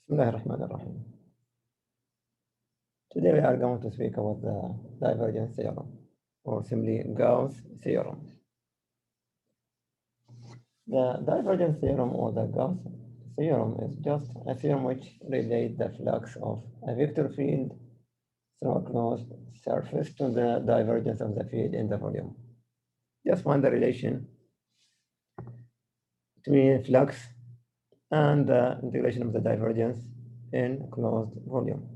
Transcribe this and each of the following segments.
Bismillahirrahmanirrahim. Today we are going to speak about the divergence theorem, or simply Gauss theorem. The divergence theorem or the Gauss theorem is just a theorem which relates the flux of a vector field through a closed surface to the divergence of the field in the volume. Just find the relation between flux and the integration of the divergence in closed volume.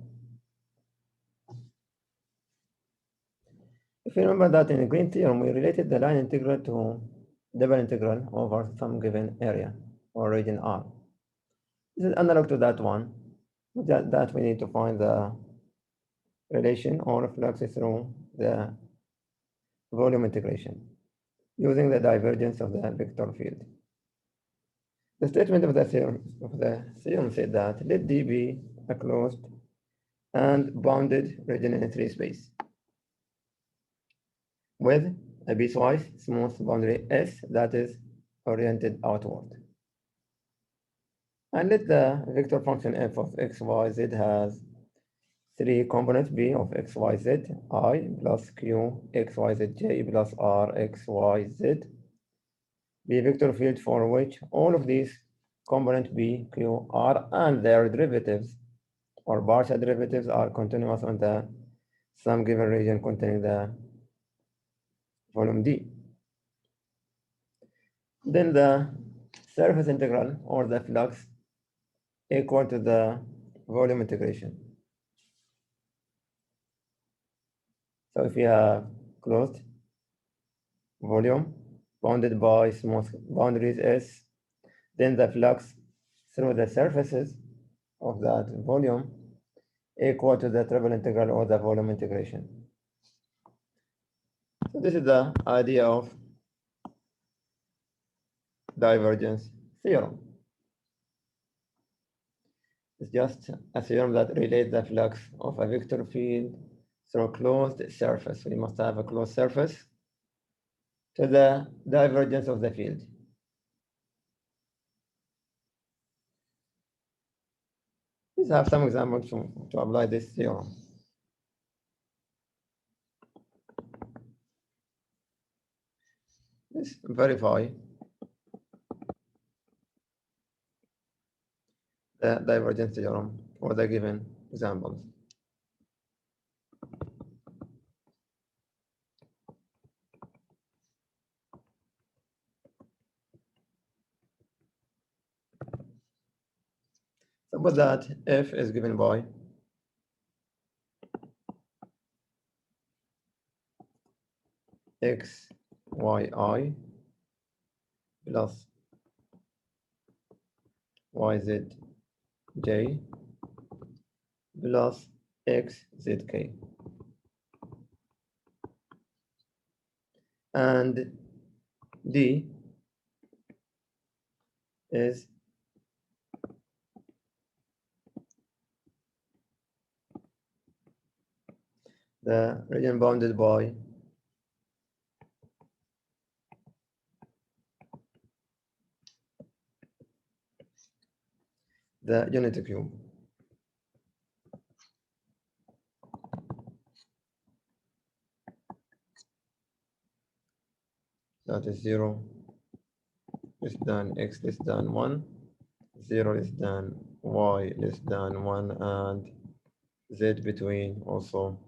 If you remember that in the green theorem, we related the line integral to double integral over some given area or region R. This is analog to that one. That we need to find the relation or flux through the volume integration using the divergence of the vector field. The statement of the theorem said that let D be a closed and bounded region in a 3 space with a piecewise smooth boundary S that is oriented outward. And let the vector function f of x, y, z has 3 components b of x, y, z, I plus q, x, y, z, j plus r, x, y, z, be a vector field for which all of these components b, q, r, and their derivatives or partial derivatives are continuous on the some given region containing the volume D. Then the surface integral or the flux equal to the volume integration. So if you have closed volume bounded by smooth boundaries S, then the flux through the surfaces of that volume equal to the triple integral or the volume integration. So this is the idea of divergence theorem. It's just a theorem that relates the flux of a vector field through a closed surface. We must have a closed surface to the divergence of the field. Let's have some examples to apply this theorem. Let's verify the divergence theorem for the given examples. Suppose that f is given by x, y, I plus y, z, j plus x, z, k. And D is the region bounded by the unity cube. That is 0 less than x less than 1, 0 less than y less than 1, and z between also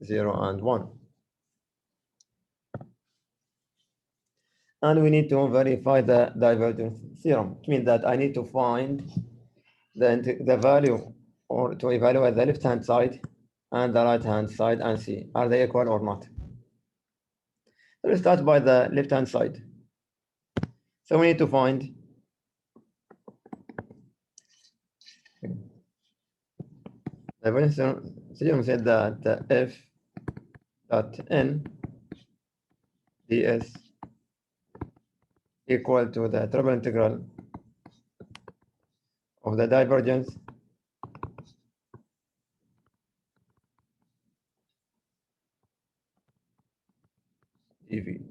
0 and 1. And we need to verify the divergence theorem. It means that I need to find the value or to evaluate the left-hand side and the right-hand side and see are they equal or not. So let's start by the left-hand side. So we need to find the divergence theorem said that the f dot n ds equal to the triple integral of the divergence dv.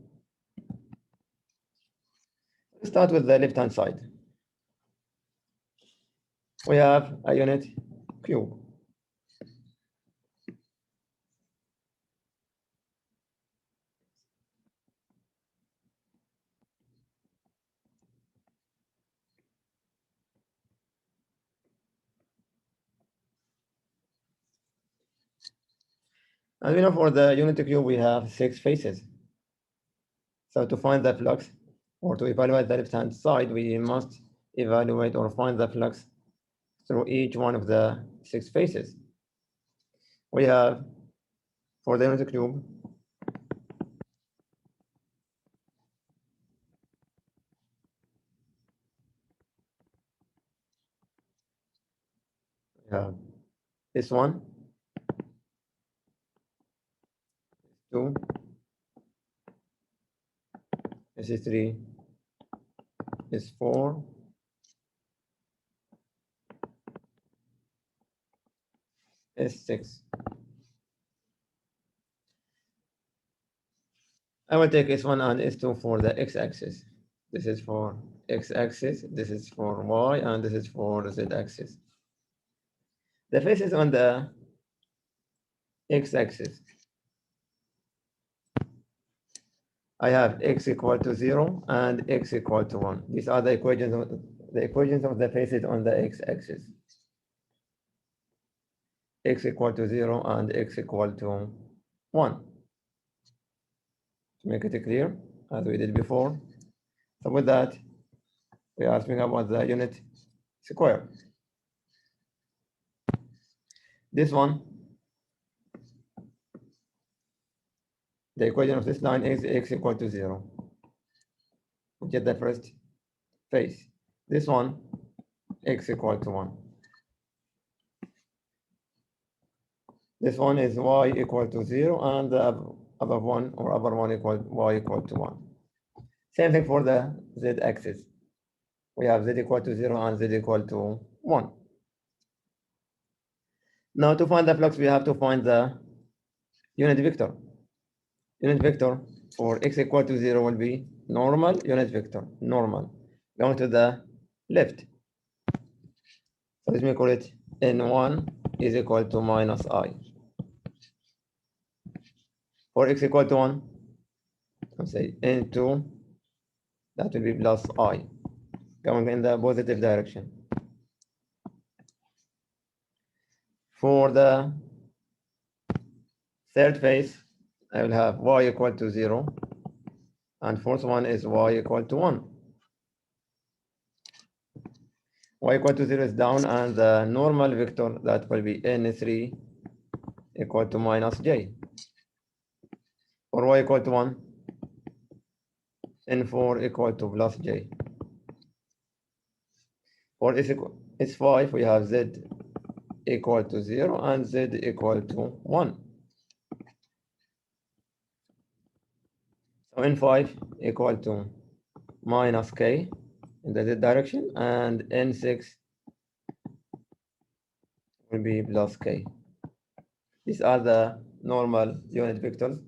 Let's start with the left-hand side. we have a unit cube. And we know for the unit cube, we have 6 faces. So to find the flux or to evaluate the left-hand side, we must evaluate or find the flux through each one of the 6 faces. We have, for the unit cube, we have this one, 2, this is 3, this is 4, this is 6. I will take S1 and S2 for the x-axis. This is for x-axis, this is for y, and this is for z-axis. The faces on the x-axis, I have x equal to 0 and x equal to 1. These are the equations of the faces on the x-axis. X equal to 0 and x equal to 1. To make it clear, as we did before. So with that, we are speaking about the unit square. This one, the equation of this line is x equal to 0. We get the first face. This one, x equal to 1. This one is y equal to 0, and the upper one or upper one equal y equal to 1. Same thing for the z-axis. We have z equal to 0 and z equal to 1. Now to find the flux, we have to find the unit vector. Unit vector for x equal to 0 will be normal unit vector, normal, going to the left. So let me call it n1 is equal to minus I. For x equal to 1, let's say n2, that will be plus I, going in the positive direction. For the third phase, I will have y equal to 0, and fourth one is y equal to 1. Y equal to 0 is down, and the normal vector, that will be n3 equal to minus j. For y equal to 1, n4 equal to plus j. For S5, we have z equal to 0 and z equal to 1. So n5 equal to minus k in the z direction, and n6 will be plus k. These are the normal unit vectors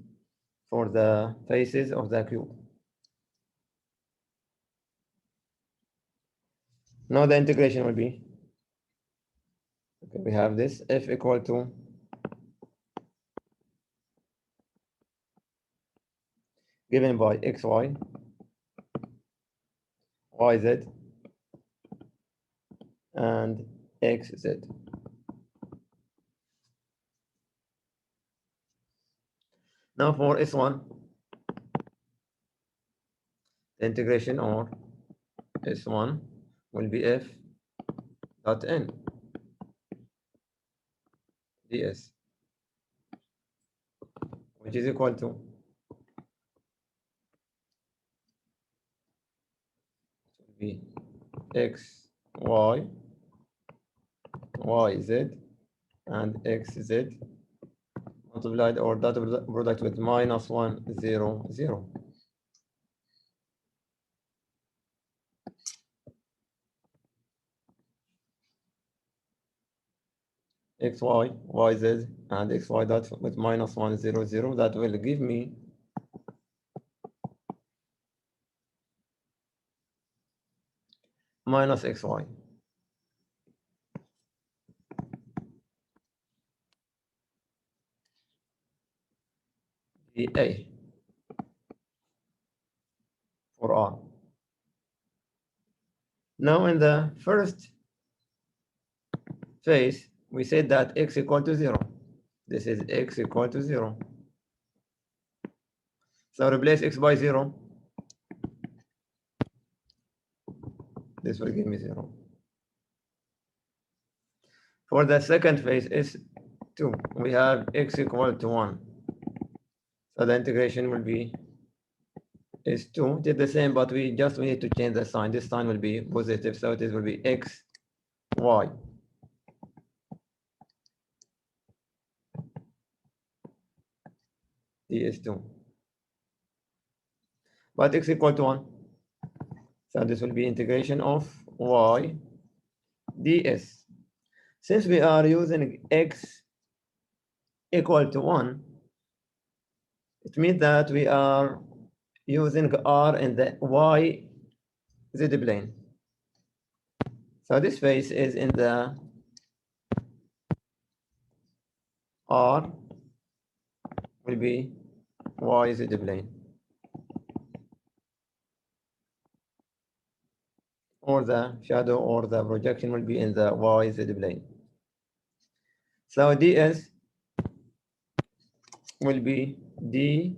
for the faces of the cube. Now the integration will be, okay, we have this f equal to given by xy, yz, and xz. Now for S1, the integration or S1 will be f dot n ds, which is equal to be x, y, y, z, and x, z multiplied or dot product with minus 1, 0, 0. X, y, y, z, and x, y dot with minus 1, 0, 0. That will give me minus xy. dA for R. Now in the first phase, we said that x equal to 0. This is x equal to 0. So replace x by 0. This will give me 0. For the second phase is 2. We have x equal to 1. So the integration will be is 2. Did the same, but we need to change the sign. This sign will be positive, so it will be x, y. D is 2. But x equal to 1. So this will be integration of y ds. Since we are using x equal to 1, it means that we are using r in the y z plane. So this phase is in the r will be y z plane, or the shadow or the projection will be in the y z plane. So ds will be dy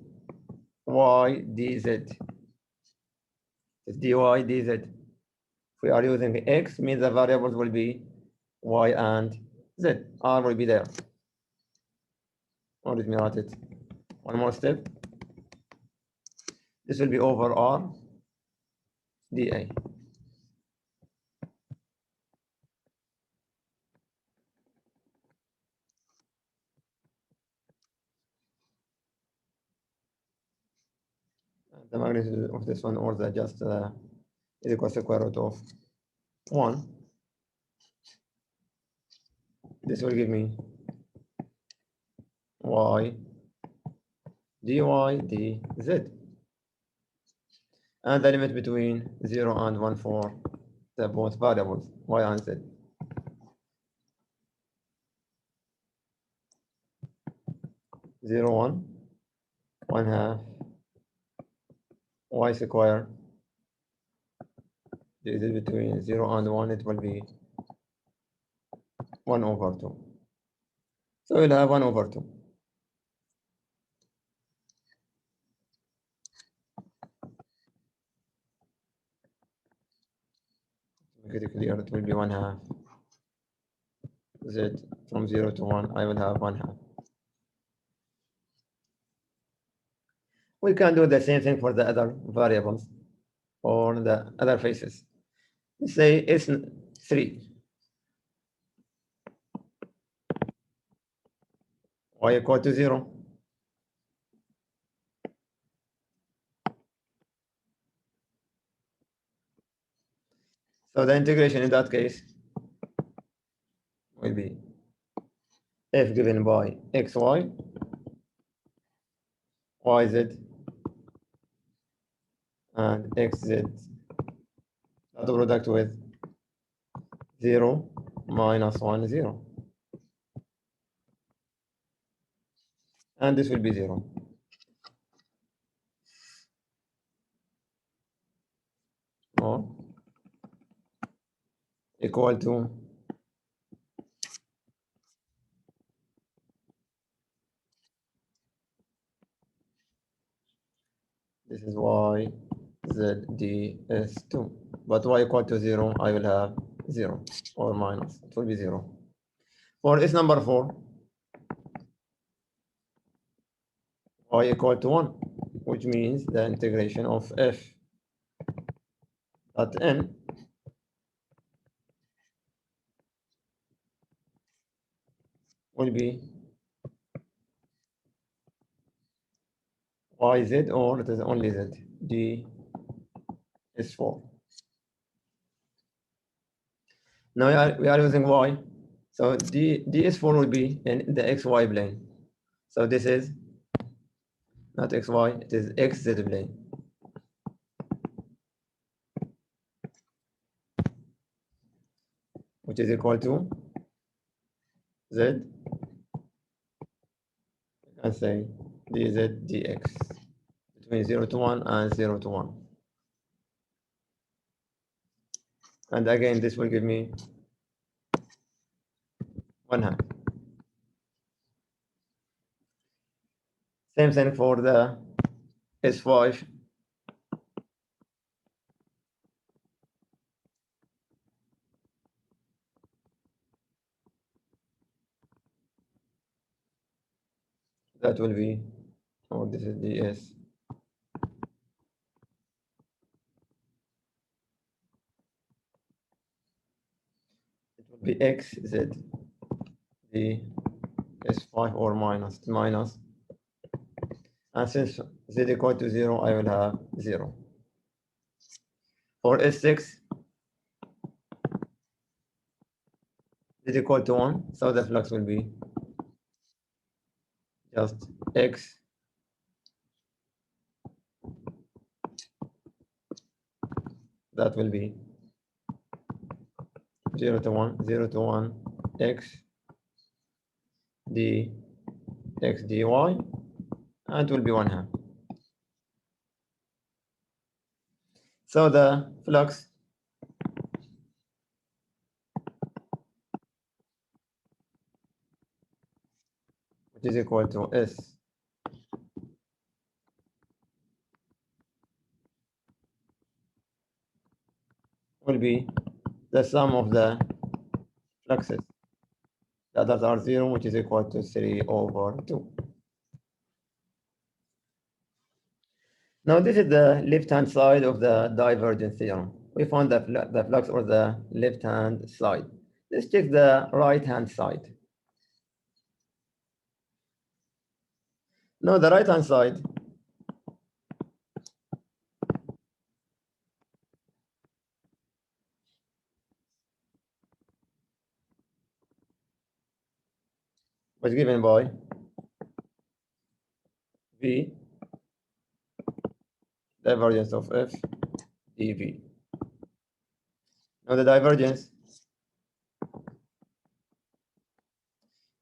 dz. It's dy dz. If we are using x, means the variables will be y and z. R will be there. Or let me write it one more step. This will be over r dA. The magnitude of this one, or the just is equal to square root of 1. This will give me y dy dz. And the limit between 0 and 1 for the both variables, y and z. Zero, 1 half y square. This is between 0 and 1, it will be 1 over 2. So we'll have 1 over 2. To make it clear, it will be 1 half z from 0 to 1. I will have 1 half. We can do the same thing for the other variables or the other faces. Let's say it's 3. Y equal to 0. So the integration in that case will be f given by xy, yz, and xz. Dot product with 0 minus 1, 0. And this will be 0. Or equal to this is y z d s 2. But y equal to 0, I will have 0 or minus. It will be 0. For S number 4, y equal to 1, which means the integration of f at n will be yz, or it is only z, d is 4. Now we are using y, so ds4 will be in the xy plane. So this is not xy, it is xz plane. Which is equal to z, I can say dz dx between 0 to 1 and 0 to 1. And again, this will give me 1/2. Same thing for the S5. That will be, or this is ds. It will be xz, the S5 or minus. And since z equal to 0, I will have 0. For S6, z equal to 1, so the flux will be just x that will be 0 to 1, 0 to 1, x d x dy, and it will be 1/2. So the flux which is equal to S will be the sum of the fluxes. The others are 0, which is equal to 3 over 2. Now this is the left-hand side of the divergence theorem. We found the flux or the left-hand side. Let's check the right-hand side. Now the right-hand side was given by V divergence of F dV. Now the divergence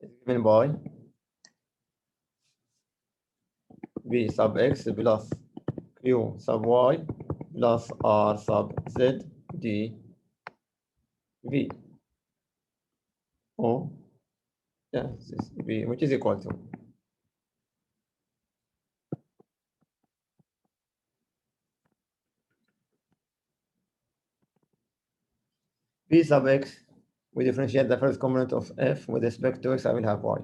is given by V sub x plus Q sub y plus R sub z d V. Or yeah, this is V, which is equal to V sub x. We differentiate the first component of f with respect to x, I will have y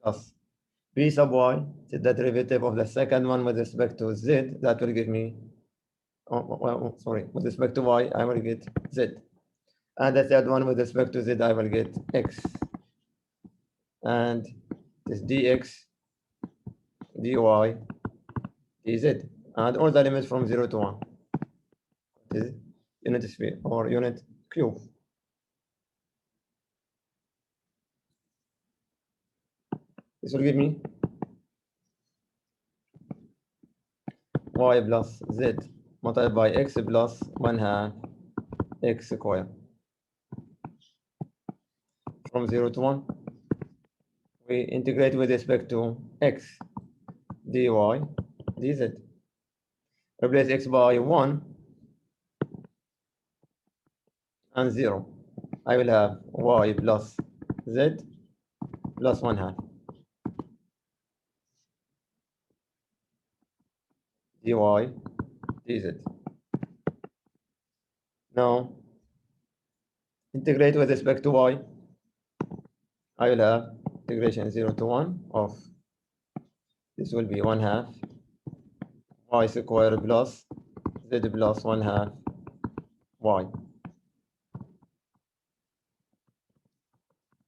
plus V sub y, the derivative of the second one with respect to z, that will give me, sorry, with respect to y, I will get z. And the third one with respect to z, I will get x. And this dx, dy, dz. And all the limits from 0 to 1. This is unit sphere or unit cube. This will give me y plus z multiplied by x plus 1/2 x squared. From 0 to 1, we integrate with respect to x, dy, dz. Replace x by 1 and 0. I will have y plus z plus 1/2 dy dz. Now, integrate with respect to y. I will have integration 0 to 1 of, this will be 1/2 y squared plus z plus 1/2 y.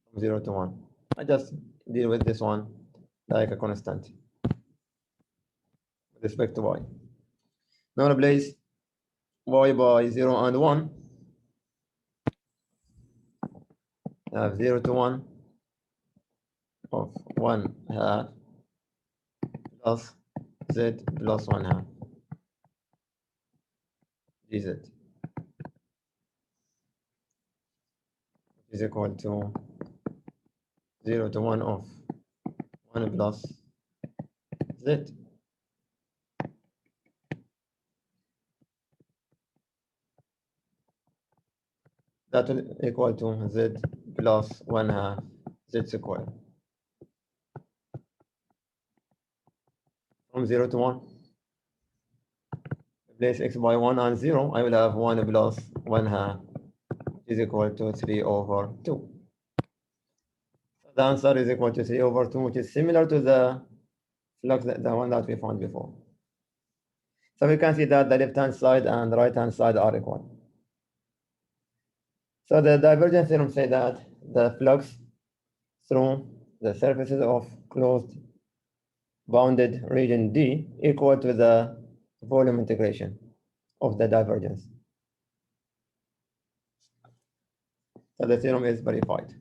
From 0 to 1. I just deal with this one like a constant with respect to y. Now replace y by 0 and 1. I have 0 to 1 of 1/2 plus z plus 1/2 dz is equal to 0 to 1 of 1 plus Z. That will equal to Z plus 1/2 Z squared. From 0 to 1. Replace x by 1 and 0. I will have 1 plus 1/2 is equal to 3 over 2. So the answer is equal to 3 over 2, which is similar to the flux, the one that we found before. So we can see that the left-hand side and the right-hand side are equal. So the divergence theorem says that the flux through the surfaces of closed bounded region D equal to the volume integration of the divergence. So the theorem is verified.